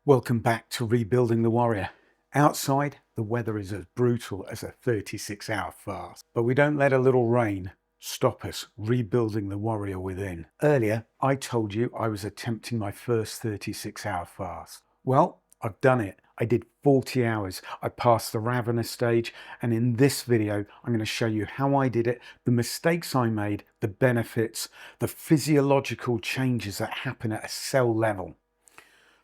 Welcome back to Rebuilding the Warrior. Outside, the weather is as brutal as a 36-hour fast, but we don't let a little rain stop us rebuilding the warrior within. Earlier, I told you I was attempting my first 36-hour fast. Well, I've done it. I did 40 hours. I passed the ravenous stage, and in this video, I'm going to show you how I did it, the mistakes I made, the benefits, the physiological changes that happen at a cell level.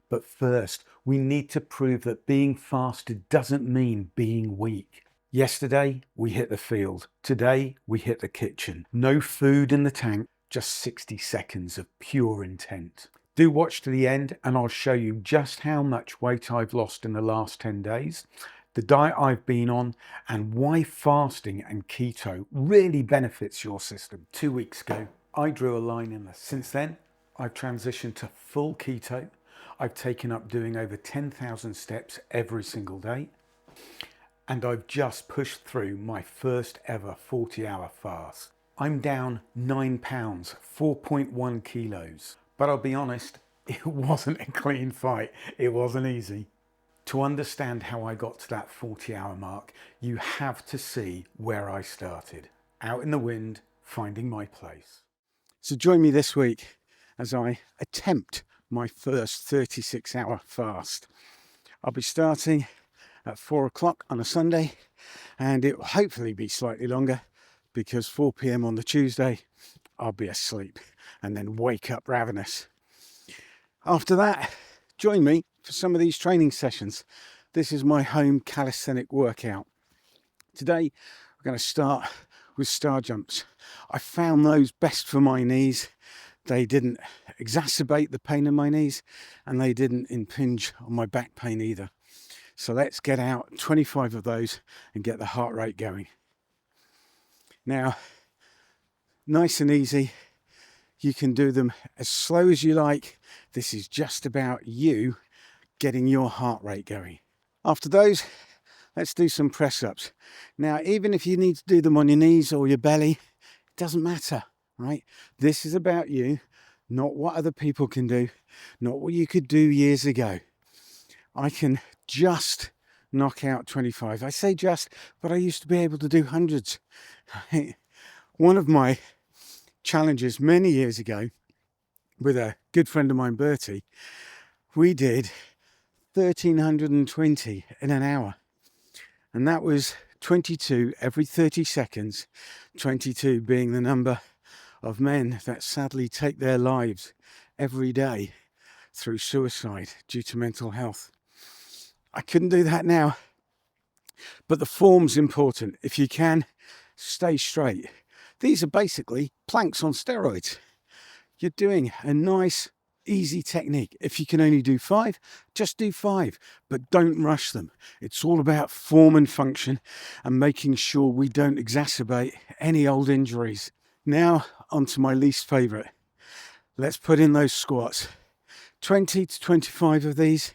But first, we need to prove that being fasted doesn't mean being weak. Yesterday, we hit the field. Today, we hit the kitchen. No food in the tank, just 60 seconds of pure intent. Do watch to the end and I'll show you just how much weight I've lost in the last 10 days, the diet I've been on, and why fasting and keto really benefits your system. 2 weeks ago, I drew a line in this. Since then, I've transitioned to full keto. I've taken up doing over 10,000 steps every single day. And I've just pushed through my first ever 40-hour fast. I'm down 9 pounds, 4.1 kilos. But I'll be honest, it wasn't a clean fight. It wasn't easy. To understand how I got to that 40-hour mark, you have to see where I started. Out in the wind, finding my place. So join me this week as I attempt my first 36-hour fast. I'll be starting at 4 o'clock on a Sunday, and it will hopefully be slightly longer because 4 p.m. on the Tuesday I'll be asleep and then wake up ravenous. After that, join me for some of these training sessions. This is my home calisthenic workout. Today we're going to start with star jumps. I found those best for my knees. They didn't exacerbate the pain in my knees and they didn't impinge on my back pain either. So let's get out 25 of those and get the heart rate going. Now, nice and easy. You can do them as slow as you like. This is just about you getting your heart rate going. After those, let's do some press-ups. Now, even if you need to do them on your knees or your belly, it doesn't matter. Right? This is about you, not what other people can do, not what you could do years ago. I can just knock out 25. I say just, but I used to be able to do hundreds. One of my challenges many years ago with a good friend of mine, Bertie, we did 1,320 in an hour. And that was 22 every 30 seconds, 22 being the number of men that sadly take their lives every day through suicide due to mental health. I couldn't do that now, but the form's important. If you can, stay straight. These are basically planks on steroids. You're doing a nice, easy technique. If you can only do 5, just do 5, but don't rush them. It's all about form and function and making sure we don't exacerbate any old injuries. Now, onto my least favourite. Let's put in those squats. 20 to 25 of these.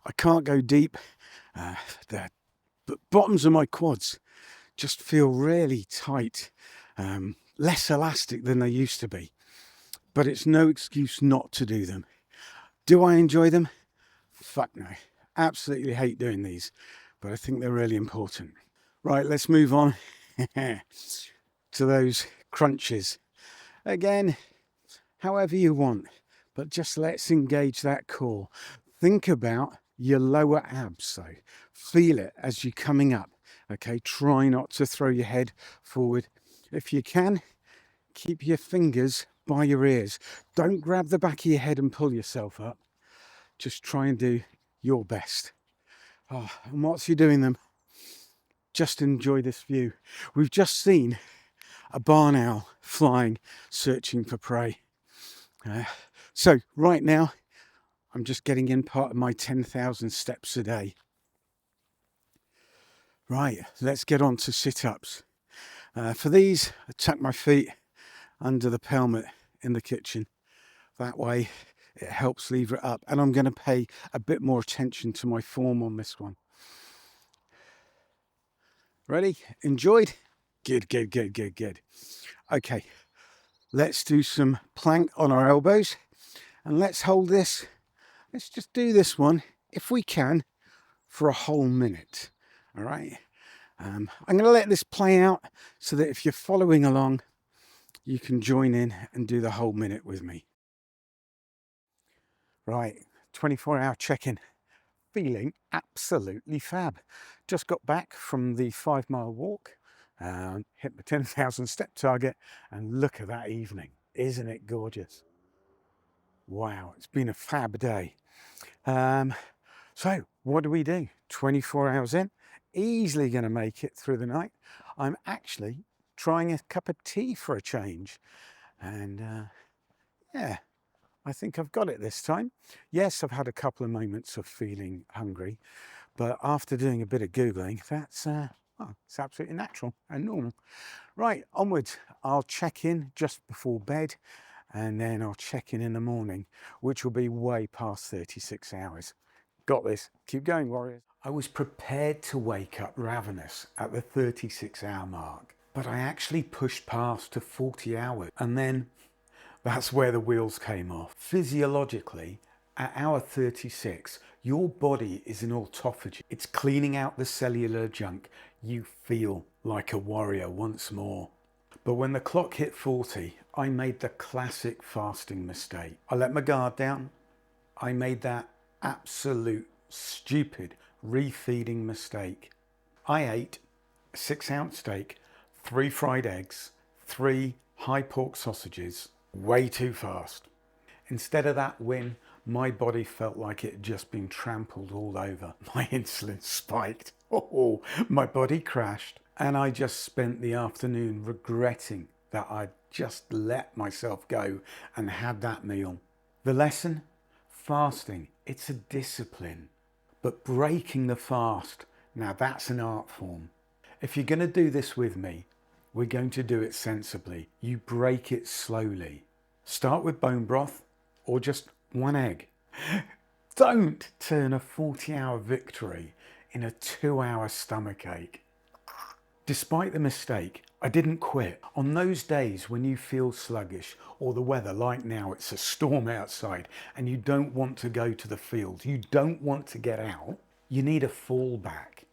I can't go deep. The bottoms of my quads just feel really tight, less elastic than they used to be. But it's no excuse not to do them. Do I enjoy them? Fuck no. Absolutely hate doing these, but I think they're really important. Right, let's move on to those crunches. Again, however you want, but just let's engage that core. Think about your lower abs though. Feel it as you're coming up. Okay, try not to throw your head forward. If you can, keep your fingers by your ears. Don't grab the back of your head and pull yourself up. Just try and do your best. And whilst you're doing them, just enjoy this view. We've just seen a barn owl flying, searching for prey. So right now, I'm just getting in part of my 10,000 steps a day. Right, let's get on to sit-ups. For these, I tuck my feet under the pelmet in the kitchen. That way, it helps lever it up. And I'm going to pay a bit more attention to my form on this one. Ready? Enjoyed? Good. Okay, let's do some plank on our elbows and let's hold this. Let's just do this one if we can, for a whole minute. All right. I'm going to let this play out so that if you're following along, you can join in and do the whole minute with me. Right, 24-hour check-in. Feeling absolutely fab. Just got back from the 5-mile walk, hit the 10,000 step target, and look at that evening. Isn't it gorgeous? Wow, it's been a fab day. So what do? 24 hours in, easily going to make it through the night. I'm actually trying a cup of tea for a change. And yeah, I think I've got it this time. Yes, I've had a couple of moments of feeling hungry, but after doing a bit of Googling, that's well, it's absolutely natural and normal. Right, onwards. I'll check in just before bed, and then I'll check in the morning, which will be way past 36 hours. Got this. Keep going, warriors. I was prepared to wake up ravenous at the 36-hour mark, but I actually pushed past to 40 hours, and then that's where the wheels came off. Physiologically, at hour 36, your body is in autophagy. It's cleaning out the cellular junk. You feel like a warrior once more. But when the clock hit 40, I made the classic fasting mistake. I let my guard down. I made that absolute stupid refeeding mistake. I ate a 6-ounce steak, 3 fried eggs, 3 high pork sausages, way too fast. Instead of that win, my body felt like it had just been trampled all over. My insulin spiked. Oh, my body crashed. And I just spent the afternoon regretting that I'd just let myself go and had that meal. The lesson? Fasting. It's a discipline. But breaking the fast, now that's an art form. If you're going to do this with me, we're going to do it sensibly. You break it slowly. Start with bone broth or just 1 egg. Don't turn a 40-hour victory in a 2-hour stomachache. Despite the mistake, I didn't quit. On those days when you feel sluggish or the weather, like now, it's a storm outside and you don't want to go to the field, you don't want to get out, you need a fallback.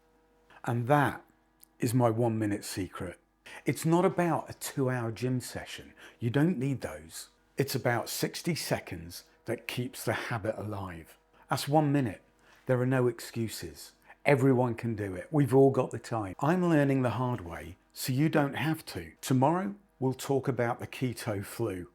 And that is my 1-minute secret. It's not about a 2-hour gym session. You don't need those. It's about 60 seconds that keeps the habit alive. That's 1 minute. There are no excuses. Everyone can do it. We've all got the time. I'm learning the hard way, so you don't have to. Tomorrow, we'll talk about the keto flu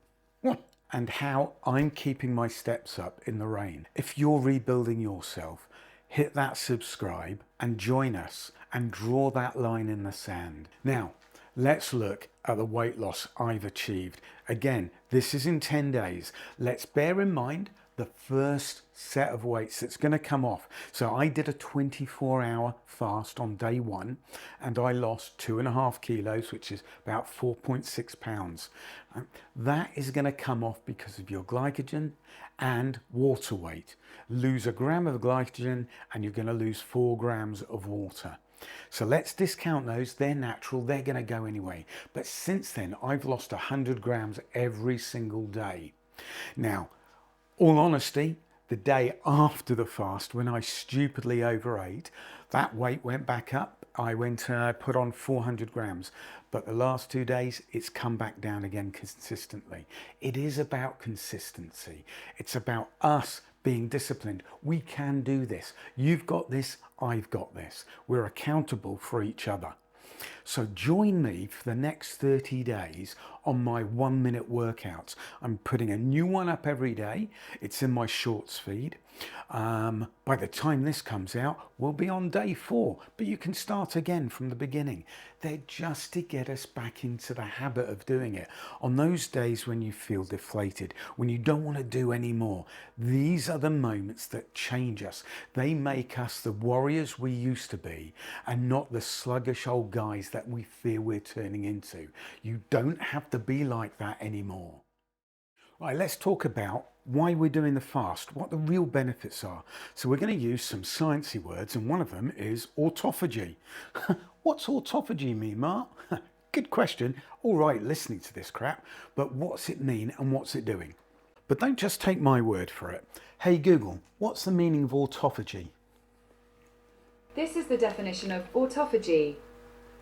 and how I'm keeping my steps up in the rain. If you're rebuilding yourself, hit that subscribe and join us and draw that line in the sand. Now, let's look at the weight loss I've achieved. Again, this is in 10 days. Let's bear in mind the first set of weights that's going to come off. So I did a 24-hour fast on day 1 and I lost 2.5 kilos, which is about 4.6 pounds. That is going to come off because of your glycogen and water weight. Lose 1 gram of glycogen and you're going to lose 4 grams of water. So let's discount those. They're natural, they're going to go anyway. But since then, I've lost 100 grams every single day. Now, all honesty, the day after the fast, when I stupidly overate, that weight went back up. I went and I put on 400 grams. But the last 2 days, it's come back down again consistently. It is about consistency. It's about us being disciplined. We can do this. You've got this, I've got this. We're accountable for each other. So join me for the next 30 days on my 1-minute workouts. I'm putting a new one up every day. It's in my shorts feed. By the time this comes out, we'll be on day 4, but you can start again from the beginning. They're just to get us back into the habit of doing it. On those days when you feel deflated, when you don't want to do any more, these are the moments that change us. They make us the warriors we used to be and not the sluggish old guys that we fear we're turning into. You don't have to be like that anymore. Right, let's talk about why we're doing the fast, what the real benefits are. So we're going to use some sciencey words, and one of them is autophagy. What's autophagy mean, Mark? Good question. All right, listening to this crap, but what's it mean and what's it doing? But don't just take my word for it. Hey Google, what's the meaning of autophagy? This is the definition of autophagy: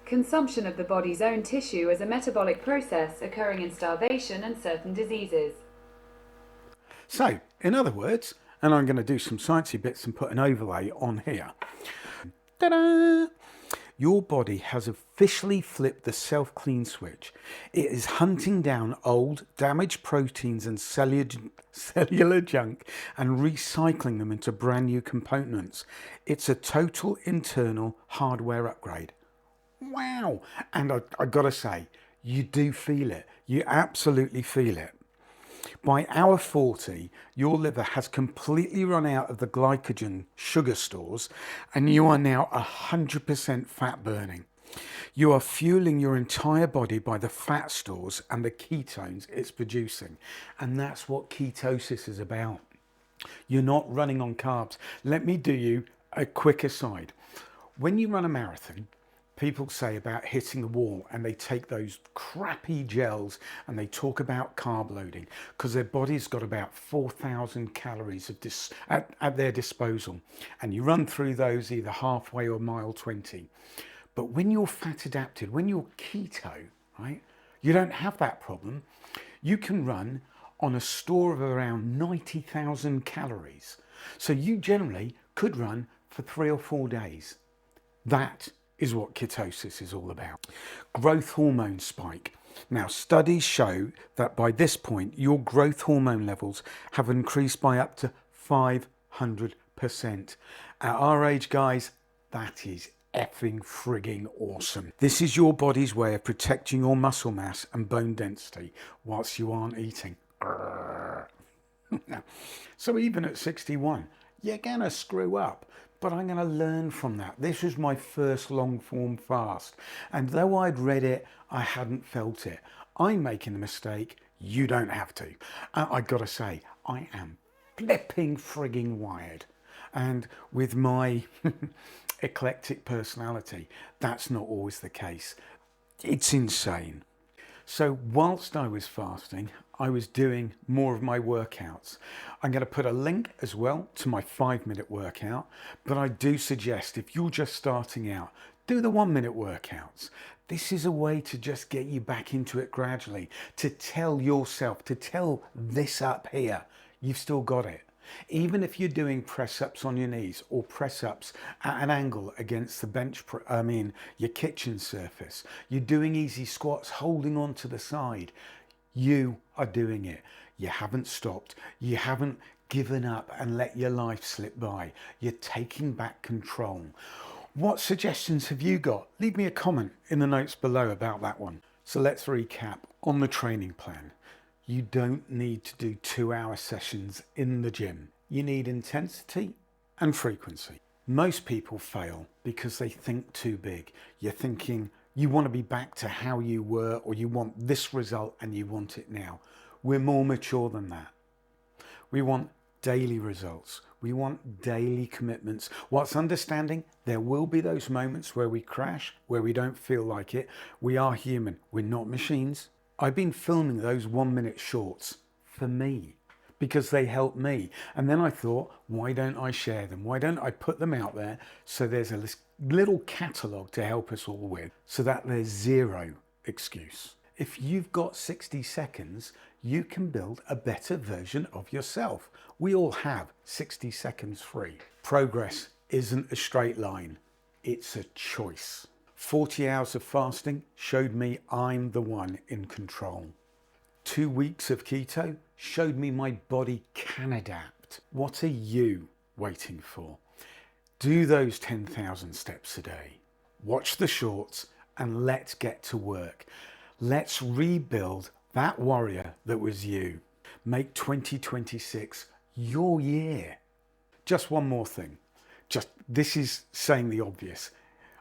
consumption of the body's own tissue as a metabolic process occurring in starvation and certain diseases. So, in other words, and I'm going to do some sciencey bits and put an overlay on here. Ta-da! Your body has officially flipped the self-clean switch. It is hunting down old, damaged proteins and cellular junk and recycling them into brand new components. It's a total internal hardware upgrade. Wow! And I gotta say, you do feel it. You absolutely feel it. By hour 40, your liver has completely run out of the glycogen sugar stores and you are now 100% fat burning. You are fueling your entire body by the fat stores and the ketones it's producing. And that's what ketosis is about. You're not running on carbs. Let me do you a quick aside. When you run a marathon, people say about hitting the wall and they take those crappy gels and they talk about carb loading because their body's got about 4,000 calories at their disposal, and you run through those either halfway or mile 20. But when you're fat adapted, when you're keto, right, you don't have that problem. You can run on a store of around 90,000 calories. So you generally could run for 3 or 4 days. That is what ketosis is all about. Growth hormone spike. Now, studies show that by this point, your growth hormone levels have increased by up to 500%. At our age, guys, that is effing frigging awesome. This is your body's way of protecting your muscle mass and bone density whilst you aren't eating. So even at 61, you're gonna screw up. But I'm going to learn from that. This was my first long form fast. And though I'd read it, I hadn't felt it. I'm making the mistake. You don't have to. I got to say, I am flipping frigging wired. And with my eclectic personality, that's not always the case. It's insane. So whilst I was fasting, I was doing more of my workouts. I'm going to put a link as well to my 5-minute workout, but I do suggest if you're just starting out, do the 1-minute workouts. This is a way to just get you back into it gradually, to tell yourself, to tell this up here, you've still got it. Even if you're doing press ups on your knees or press ups at an angle against the your kitchen surface, you're doing easy squats holding on to the side, you are doing it. You haven't stopped. You haven't given up and let your life slip by. You're taking back control. What suggestions have you got? Leave me a comment in the notes below about that one. So let's recap on the training plan. You don't need to do 2-hour sessions in the gym. You need intensity and frequency. Most people fail because they think too big. You're thinking you want to be back to how you were, or you want this result and you want it now. We're more mature than that. We want daily results. We want daily commitments. What's understanding? There will be those moments where we crash, where we don't feel like it. We are human. We're not machines. I've been filming those 1-minute shorts for me because they help me. And then I thought, why don't I share them? Why don't I put them out there so there's a little catalogue to help us all with, so that there's zero excuse. If you've got 60 seconds, you can build a better version of yourself. We all have 60 seconds free. Progress isn't a straight line. It's a choice. 40 hours of fasting showed me I'm the one in control. 2 weeks of keto showed me my body can adapt. What are you waiting for? Do those 10,000 steps a day. Watch the shorts and let's get to work. Let's rebuild that warrior that was you. Make 2026 your year. Just one more thing. This is saying the obvious.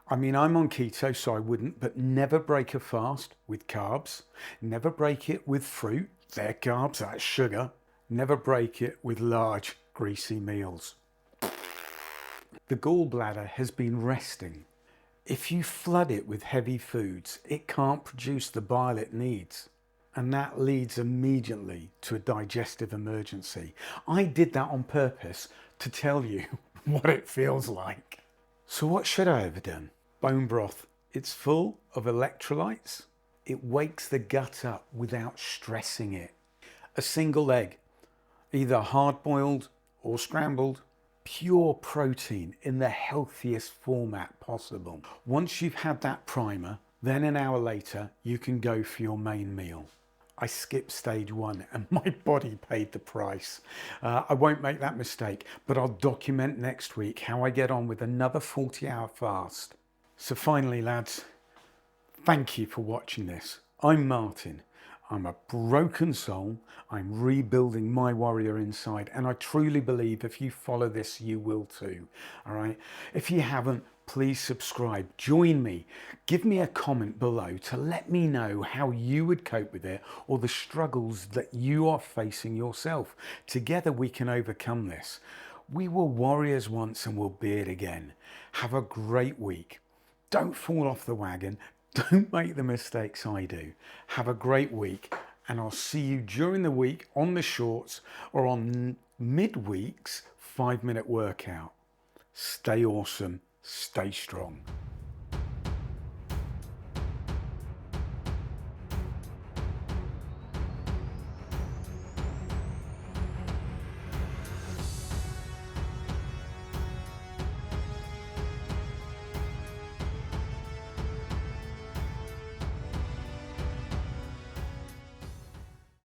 I mean, I'm on keto, so I wouldn't, but never break a fast with carbs. Never break it with fruit. They're carbs, that's sugar. Never break it with large, greasy meals. The gallbladder has been resting. If you flood it with heavy foods, it can't produce the bile it needs. and that leads immediately to a digestive emergency. I did that on purpose to tell you what it feels like. So what should I have done? Bone broth. It's full of electrolytes. It wakes the gut up without stressing it. A single egg, either hard-boiled or scrambled. Pure protein in the healthiest format possible. Once you've had that primer, then an hour later, you can go for your main meal. I skipped stage 1 and my body paid the price. I won't make that mistake, but I'll document next week how I get on with another 40-hour fast. So finally, lads, thank you for watching this. I'm Martin. I'm a broken soul. I'm rebuilding my warrior inside, and I truly believe if you follow this, you will too. All right. If you haven't, please subscribe. Join me. Give me a comment below to let me know how you would cope with it or the struggles that you are facing yourself. Together we can overcome this. We were warriors once and we'll be it again. Have a great week. Don't fall off the wagon. Don't make the mistakes I do. Have a great week, and I'll see you during the week on the shorts or on midweek's 5-minute workout. Stay awesome. Stay strong.